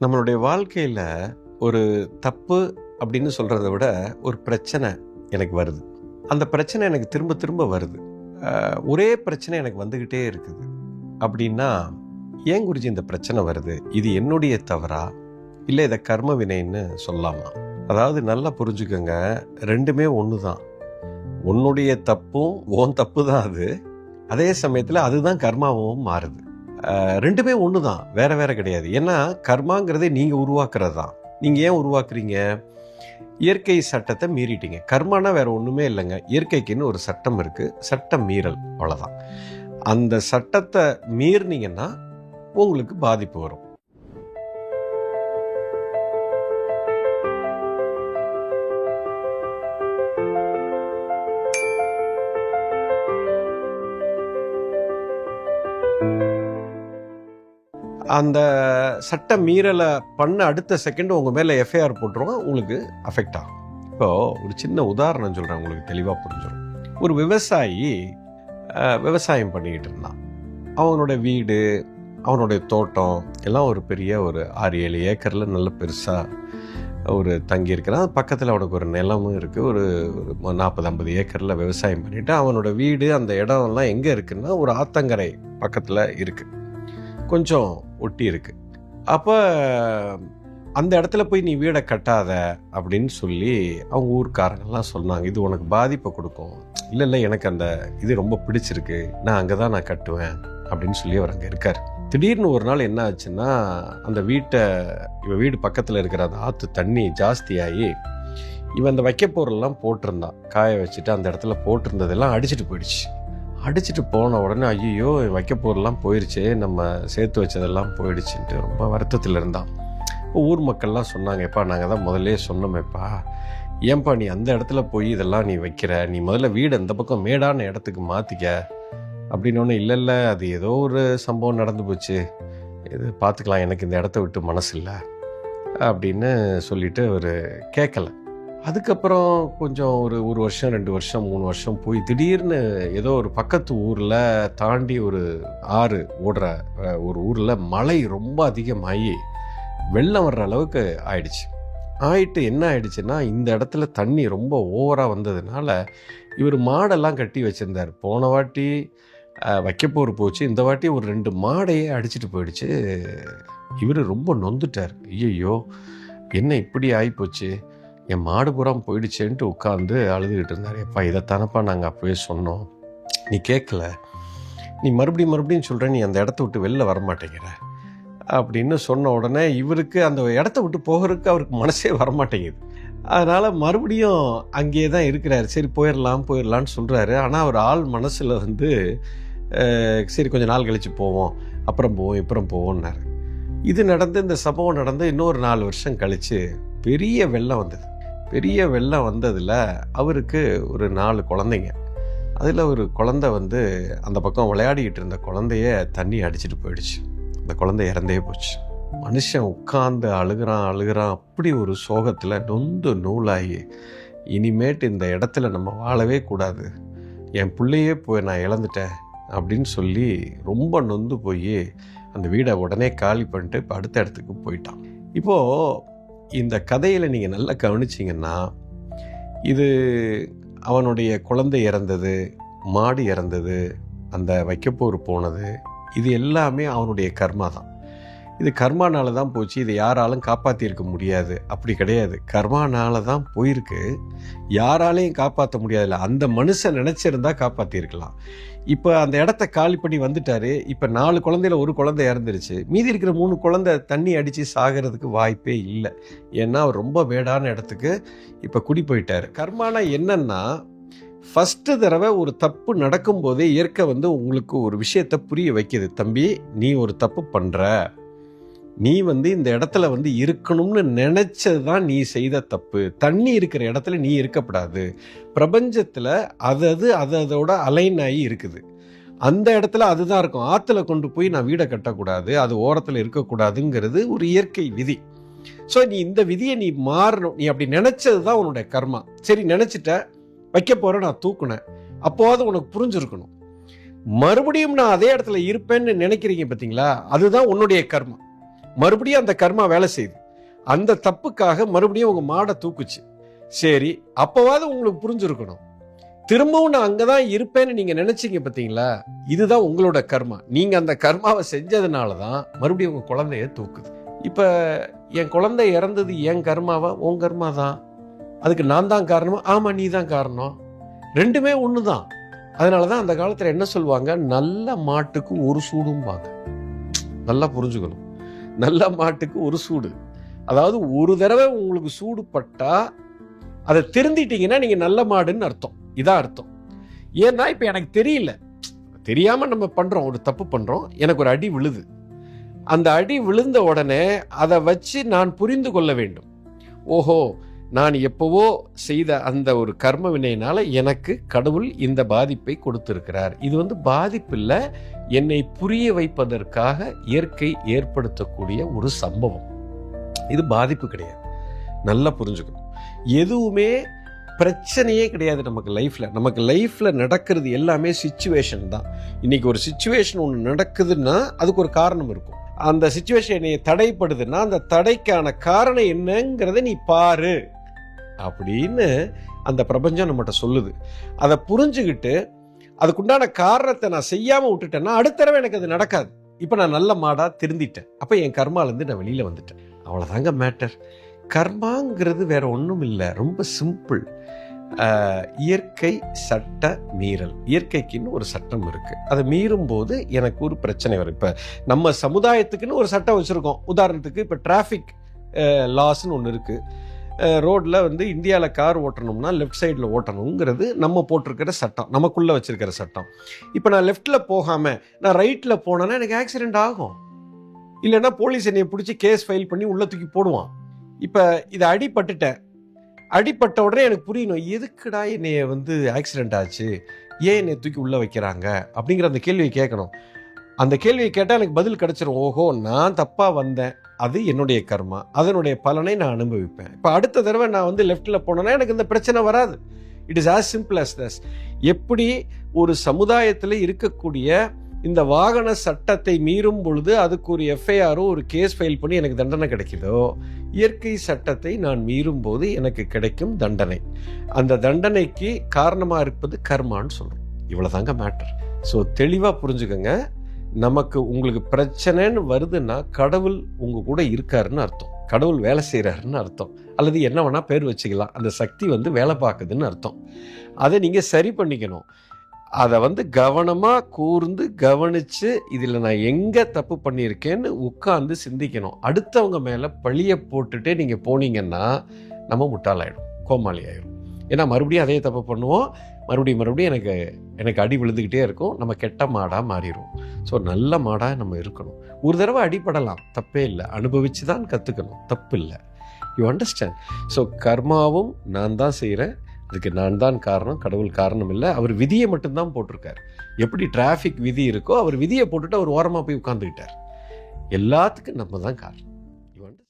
நம்மளுடைய வாழ்க்கையில் ஒரு தப்பு அப்படின்னு சொல்கிறத விட ஒரு பிரச்சனை எனக்கு வருது. அந்த பிரச்சனை எனக்கு திரும்ப திரும்ப வருது. ஒரே பிரச்சனை எனக்கு வந்துக்கிட்டே இருக்குது. அப்படின்னா ஏன் குருஜி இந்த பிரச்சனை வருது? இது என்னுடைய தவறா இல்லை இதை கர்ம வினைன்னு சொல்லலாமா? அதாவது நல்லா புரிஞ்சுக்கோங்க, ரெண்டுமே ஒன்று தான். உன்னுடைய தப்பும் உன் தப்பு தான் அது. அதே சமயத்தில் அதுதான் கர்மாவும் மாறுது. ரெண்டுமே ஒன்று தான், வேற வேற கிடையாது. ஏன்னா கர்மாங்கிறதே நீங்கள் உருவாக்குறது தான். நீங்கள் ஏன் உருவாக்குறீங்க? இயற்கை சட்டத்தை மீறிட்டீங்க. கர்மானா வேற ஒன்றுமே இல்லைங்க. இயற்கைக்குன்னு ஒரு சட்டம் இருக்குது, சட்டம் மீறல், அவ்வளோதான். அந்த சட்டத்தை மீறினீங்கன்னா உங்களுக்கு பாதிப்பு வரும். அந்த சட்ட மீறலை பண்ண அடுத்த செகண்ட் உங்கள் மேலே எஃப்ஐஆர் போட்டுருவோம், உங்களுக்கு அஃபெக்ட் ஆகும். இப்போது ஒரு சின்ன உதாரணம் சொல்கிறேன், உங்களுக்கு தெளிவாக புரிஞ்சிடும். ஒரு விவசாயி விவசாயம் பண்ணிக்கிட்டு இருந்தான். அவனோட வீடு, அவனுடைய தோட்டம் எல்லாம் ஒரு பெரிய ஒரு 6-7 ஏக்கரில் நல்ல பெருசாக ஒரு தங்கியிருக்கிறான். பக்கத்தில் அவனுக்கு ஒரு நிலமும் இருக்குது. ஒரு 40-50 ஏக்கரில் விவசாயம் பண்ணிவிட்டு அவனோட வீடு, அந்த இடம்லாம் எங்கே இருக்குன்னா ஒரு ஆத்தங்கரை பக்கத்தில் இருக்குது, கொஞ்சம் ஒட்டி இருக்கு. அப்போ அந்த இடத்துல போய் நீ வீடை கட்டாத அப்படின்னு சொல்லி அவங்க ஊர்க்காரங்கெல்லாம் சொன்னாங்க. இது உனக்கு பாதிப்பை கொடுக்கும். இல்லை எனக்கு அந்த இது ரொம்ப பிடிச்சிருக்கு, நான் அங்கே தான் நான் கட்டுவேன் அப்படின்னு சொல்லி அவர் அங்கே இருக்கார். திடீர்னு ஒரு நாள் என்ன ஆச்சுன்னா, அந்த இவன் வீடு பக்கத்தில் இருக்கிற அந்த ஆற்று தண்ணி ஜாஸ்தியாகி இவன் அந்த வைக்கப்பொருள்லாம் போட்டிருந்தான், காய வச்சுட்டு அந்த இடத்துல போட்டிருந்ததெல்லாம் அடிச்சுட்டு போயிடுச்சு. அடிச்சுட்டு போன உடனே ஐயோ வைக்கப்பொருள்லாம் போயிடுச்சு, நம்ம சேர்த்து வச்சதெல்லாம் போயிடுச்சுன்ட்டு ரொம்ப வருத்தத்தில் இருந்தான். இப்போ ஊர் மக்கள்லாம் சொன்னாங்க, எப்பா நாங்கள் தான் முதல்ல சொன்னோமேப்பா, ஏன்பா நீ அந்த இடத்துல போய் இதெல்லாம் நீ வைக்கிற, நீ முதல்ல வீடு அந்த பக்கம் மேடான இடத்துக்கு மாற்றிக்க அப்படின்னு. இல்லை அது ஏதோ ஒரு சம்பவம் நடந்து போச்சு, இது பார்த்துக்கலாம், எனக்கு இந்த இடத்த விட்டு மனசு இல்லை அப்படின்னு சொல்லிட்டு அவர் கேட்கல. அதுக்கப்புறம் கொஞ்சம் ஒரு வருஷம் 2 வருஷம் 3 வருஷம் போய் திடீர்னு ஏதோ ஒரு பக்கத்து ஊரில் தாண்டி ஒரு ஆறு ஓடுற ஒரு ஊரில் மழை ரொம்ப அதிகமாகி வெள்ளம் வர்ற அளவுக்கு ஆயிட்டு என்ன ஆயிடுச்சுன்னா, இந்த இடத்துல தண்ணி ரொம்ப ஓவராக வந்ததுனால இவர் மாடெல்லாம் கட்டி வச்சுருந்தார். போன வாட்டி வைக்கப்போர் போச்சு, இந்த வாட்டி ஒரு 2 மாடையே அடிச்சுட்டு போயிடுச்சு. இவர் ரொம்ப நொந்துட்டார். ஐயோ என்ன இப்படி ஆகிப்போச்சு, என் மாடு புறம் போயிடுச்சேன்ட்டு உட்காந்து அழுதுகிட்டு இருந்தார். எப்பா இதைத்தானப்பா நாங்கள் அப்போவே சொன்னோம், நீ கேட்கல, நீ மறுபடியும் சொல்கிற, நீ அந்த இடத்த விட்டு வெளில வரமாட்டேங்கிற அப்படின்னு சொன்ன உடனே இவருக்கு அந்த இடத்த விட்டு போகிறதுக்கு அவருக்கு மனசே வரமாட்டேங்குது. அதனால் மறுபடியும் அங்கேயே தான் இருக்கிறாரு. சரி போயிடலான்னு சொல்கிறாரு. ஆனால் அவர் ஆள் மனசில் சரி கொஞ்சம் நாள் கழித்து போவோம், அப்புறம் போவோம்னாரு. இது நடந்து, இந்த சம்பவம் நடந்து இன்னொரு 4 வருஷம் கழித்து பெரிய வெள்ளம் வந்தது. பெரிய வெள்ளம் வந்ததில் அவருக்கு ஒரு 4 குழந்தைங்க. அதில் ஒரு குழந்தை அந்த பக்கம் விளையாடிக்கிட்டு இருந்த குழந்தைய தண்ணி அடிச்சுட்டு போயிடுச்சு. அந்த குழந்தை இறந்தே போச்சு. மனுஷன் உட்கார்ந்து அழுகிறான். அப்படி ஒரு சோகத்தில் நொந்து நூலாகி, இனிமேட்டு இந்த இடத்துல நம்ம வாழவே கூடாது, என் பிள்ளையே போய் நான் இழந்துட்டேன் அப்படின்னு சொல்லி ரொம்ப நொந்து போய் அந்த வீடை உடனே காலி பண்ணிட்டு இப்போ அடுத்த இடத்துக்கு போயிட்டான். இப்போது இந்த கதையில் நீங்கள் நல்லா கவனிச்சிங்கன்னா, இது அவனுடைய குழந்தை இறந்தது, மாடு இறந்தது, அந்த வைக்கப்போர் போனது, இது எல்லாமே அவனுடைய கர்மா தான். இது கர்மானால தான் போச்சு, இதை யாராலும் காப்பாற்றியிருக்க முடியாது. அப்படி கிடையாது, கர்மானால தான் போயிருக்கு, யாராலையும் காப்பாற்ற முடியாதுல்ல. அந்த மனுஷன் நினச்சிருந்தா காப்பாற்றிருக்கலாம். இப்போ அந்த இடத்த காலி பண்ணி வந்துட்டாரு. இப்போ 4 குழந்தையில ஒரு குழந்தை இறந்துருச்சு. மீதி இருக்கிற 3 குழந்தை தண்ணி அடித்து சாகிறதுக்கு வாய்ப்பே இல்லை. ஏன்னா அவர் ரொம்ப வேடான இடத்துக்கு இப்போ குடி போயிட்டார். கர்மானா என்னன்னா, ஃபஸ்ட்டு தடவை ஒரு தப்பு நடக்கும்போதே இயற்கை உங்களுக்கு ஒரு விஷயத்தை புரிய வைக்கிது. தம்பி, நீ ஒரு தப்பு பண்ணுற, நீ இந்த இடத்துல இருக்கணும்னு நினைச்சது தான் நீ செய்த தப்பு. தண்ணி இருக்கிற இடத்துல நீ இருக்கப்படாது. பிரபஞ்சத்தில் அதோட அலைன் ஆகி இருக்குது. அந்த இடத்துல அதுதான் இருக்கும். ஆற்றுல கொண்டு போய் நான் வீடை கட்டக்கூடாது, அது ஓரத்தில் இருக்கக்கூடாதுங்கிறது ஒரு இயற்கை விதி. ஸோ நீ இந்த விதியை நீ மாறணும். நீ அப்படி நினைச்சது தான் உன்னுடைய கர்மா. சரி நினைச்சிட்ட, வைக்க போற, நான் தூக்குனேன், அப்போது உனக்கு புரிஞ்சிருக்கணும். மறுபடியும் நான் அதே இடத்துல இருப்பேன்னு நினைக்கிறீங்க பார்த்தீங்களா, அதுதான் உன்னுடைய கர்மா. மறுபடியும் அந்த கர்மா வேலை செய்யுது. அந்த தப்புக்காக மறுபடியும் உங்க மாடை தூக்குச்சு. சரி, அப்பவாது உங்களுக்கு புரிஞ்சிருக்கணும், திரும்பவும் நான் அங்கதான் இருப்பேன்னு நீங்க நினைச்சீங்க பார்த்தீங்களா, இதுதான் உங்களோட கர்மா. நீங்க அந்த கர்மாவை செஞ்சதுனாலதான் மறுபடியும் உங்க குழந்தைய தூக்குது. இப்ப என் குழந்தை இறந்தது என் கர்மாவா? உன் கர்மா தான். அதுக்கு நான் தான் காரணமா? ஆமா, நீ தான் காரணம். ரெண்டுமே ஒண்ணுதான். அதனாலதான் அந்த காலத்துல என்ன சொல்லுவாங்க, நல்ல மாட்டுக்கு ஒரு சூடும்பாங்க. நல்லா புரிஞ்சுக்கணும், நல்ல மாட்டுக்கு ஒரு சூடு. அதாவது ஒரு தடவை உங்களுக்கு சூடு பட்டா அதை திருந்திட்டீங்கன்னா நீங்க நல்ல மாடுன்னு அர்த்தம். இதான் அர்த்தம். ஏன்னா இப்ப எனக்கு தெரியல, தெரியாம நம்ம பண்றோம், ஒரு தப்பு பண்றோம், எனக்கு ஒரு அடி விழுது. அந்த அடி விழுந்த உடனே அதை வச்சு நான் புரிந்து கொள்ள வேண்டும். ஓஹோ, நான் எப்பவோ செய்த அந்த ஒரு கர்ம வினையினால எனக்கு கடவுள் இந்த பாதிப்பை கொடுத்திருக்கிறார். இது பாதிப்பு இல்லை, என்னை புரிய வைப்பதற்காக இயற்கை ஏற்படுத்தக்கூடிய ஒரு சம்பவம். இது பாதிப்பு கிடையாது. நல்லா புரிஞ்சுக்கணும். எதுவுமே பிரச்சனையே கிடையாது நமக்கு லைஃப்ல நடக்கிறது எல்லாமே சிச்சுவேஷன் தான். இன்னைக்கு ஒரு சிச்சுவேஷன் ஒன்று நடக்குதுன்னா அதுக்கு ஒரு காரணம் இருக்கும். அந்த சிச்சுவேஷன் என்னை தடைப்படுதுன்னா அந்த தடைக்கான காரணம் என்னங்கிறத நீ பாரு அப்படின்னு அந்த பிரபஞ்சம் நம்மகிட்ட சொல்லுது. அதை புரிஞ்சுக்கிட்டு அதுக்குண்டான காரணத்தை நான் செய்யாம விட்டுட்டேன்னா அடுத்த தடவை எனக்கு அது நடக்காது. இப்ப நான் நல்ல மாடா திருந்திட்டேன், அப்ப என் கர்மாலேருந்து நான் வெளியில வந்துட்டேன். அவ்வளவுதாங்க மேட்டர். கர்மாங்கிறது வேற ஒன்றும் இல்லை, ரொம்ப சிம்பிள். இயற்கை சட்ட மீறல். இயற்கைக்குன்னு ஒரு சட்டம் இருக்கு, அதை மீறும் போது எனக்கு ஒரு பிரச்சனை வரும். இப்ப நம்ம சமுதாயத்துக்குன்னு ஒரு சட்டம் வச்சிருக்கோம். உதாரணத்துக்கு இப்ப டிராஃபிக் லாஸ்ன்னு ஒன்று இருக்கு. ரோட்ல இந்தியாவில் கார் ஓட்டணும்னா லெஃப்ட் சைடில் ஓட்டணுங்கிறது நம்ம போட்டிருக்கிற சட்டம், நமக்குள்ள வச்சிருக்கிற சட்டம். இப்போ நான் லெஃப்ட்ல போகாம நான் ரைட்ல போனேன்னா எனக்கு ஆக்சிடென்ட் ஆகும். இல்லைன்னா போலீஸ் என்னை பிடிச்சி கேஸ் ஃபைல் பண்ணி உள்ள தூக்கி போடுவான். இப்போ இதை அடிப்பட்ட உடனே எனக்கு புரியணும், எதுக்குடா என்னைய ஆக்சிடென்ட் ஆச்சு, ஏன் என்னை தூக்கி உள்ள வைக்கிறாங்க அப்படிங்கிற அந்த கேள்வியை கேட்கணும். அந்த கேள்வியை கேட்டால் எனக்கு பதில் கிடைச்சிரும். ஓஹோ, நான் தப்பா வந்தேன், அது என்னுடைய கர்மா, அதனுடைய பலனை நான் அனுபவிப்பேன். இப்போ அடுத்த தடவை நான் லெஃப்ட்ல போனேன்னா எனக்கு இந்த பிரச்சனை வராது. It is as simple as this. எப்படி ஒரு சமுதாயத்தில் இருக்கக்கூடிய இந்த வாகன சட்டத்தை மீறும் பொழுது அதுக்கு ஒரு எஃப்ஐஆரோ ஒரு கேஸ் ஃபைல் பண்ணி எனக்கு தண்டனை கிடைக்குதோ, இயற்கை சட்டத்தை நான் மீறும் போது எனக்கு கிடைக்கும் தண்டனை, அந்த தண்டனைக்கு காரணமா இருப்பது கர்மான்னு சொல்றோம். இவ்வளவுதாங்க மேட்டர். ஸோ தெளிவா புரிஞ்சுக்கங்க. உங்களுக்கு பிரச்சனைன்னு வருதுன்னா கடவுள் உங்க கூட இருக்காருன்னு அர்த்தம், கடவுள் வேலை செய்யறாருன்னு அர்த்தம், அல்லது என்ன வேணா பேர் வச்சுக்கலாம், அந்த சக்தி வேலை பார்க்குதுன்னு அர்த்தம். அதை நீங்க சரி பண்ணிக்கணும். அதை கவனமா கூர்ந்து கவனிச்சு இதில் நான் எங்க தப்பு பண்ணியிருக்கேன்னு உட்கார்ந்து சிந்திக்கணும். அடுத்தவங்க மேல பழிய போட்டுட்டே நீங்க போனீங்கன்னா நம்ம முட்டாளாயிடும், கோமாளி ஆயிடும். ஏன்னா மறுபடியும் அதே தப்பு பண்ணுவோம், மறுபடியும் எனக்கு அடி விழுந்துக்கிட்டே இருக்கும், நம்ம கெட்ட மாடா மாறிடுவோம். ஸோ நல்ல மாடா நம்ம இருக்கணும். ஒரு தடவை அடிபடலாம், தப்பே இல்லை, அனுபவிச்சு தான் கற்றுக்கணும், தப்பு இல்லை. You understand? ஸோ கர்மாவும் நான் தான் செய்கிறேன், அதுக்கு நான் தான் காரணம், கடவுள் காரணம் இல்லை. அவர் விதியை மட்டும்தான் போட்டிருக்காரு. எப்படி டிராஃபிக் விதி இருக்கோ அவர் விதியை போட்டுட்டு அவர் ஓரமாக போய் உட்காந்துக்கிட்டார். எல்லாத்துக்கும் நம்ம தான் காரணம்.